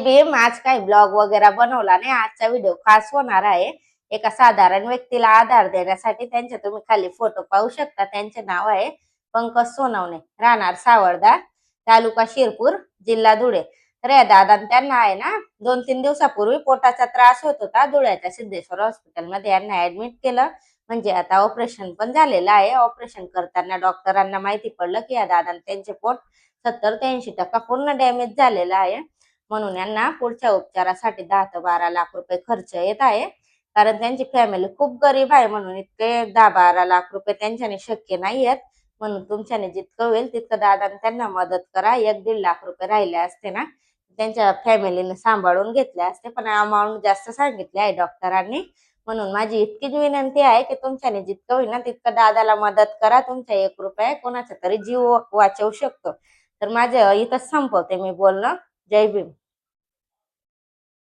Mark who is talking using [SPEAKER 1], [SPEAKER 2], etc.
[SPEAKER 1] भीम आज काही ब्लॉग वगैरे बनवला नाही। आजचा व्हिडिओ खास होणार आहे एका साधारण व्यक्तीला आधार देण्यासाठी। त्यांचे तुम्ही खाली फोटो पाहू शकता। त्यांचे नाव आहे पंकज सोनवणे, राहणार सावळदा, तालुका शिरपूर, जिल्हा धुळे। तर या दादा त्यांना आहे ना 2-3 दिवसापूर्वी पोटाचा त्रास होत होता। धुळ्याच्या सिद्धेश्वर हॉस्पिटलमध्ये यांना ऍडमिट केलं। म्हणजे आता ऑपरेशन पण झालेलं आहे। ऑपरेशन करताना डॉक्टरांना माहिती पडलं की या दादा त्यांचे पोट 70 ते 80% पूर्ण डॅमेज झालेलं आहे। म्हणून यांना पुढच्या उपचारासाठी 10 ते 12 लाख रुपये खर्च येत आहे। कारण त्यांची फॅमिली खूप गरीब आहे, म्हणून इतके 10-12 लाख रुपये त्यांच्याने शक्य नाही आहेत। म्हणून तुमच्याने जितकं होईल तितकं दादा त्यांना मदत करा। 1-1.5 लाख रुपये राहिले असते ना त्यांच्या फॅमिलीने सांभाळून घेतले असते, पण अमाऊंट जास्त सांगितली आहे डॉक्टरांनी। म्हणून माझी इतकीच विनंती आहे की तुमच्याने जितकं होईल ना तितकं दादाला मदत करा। तुमच्या 1 रुपया कोणाचा तरी जीव वाचवू शकतो। तर माझं इथंच संपवते मी बोलणं। जय भीम।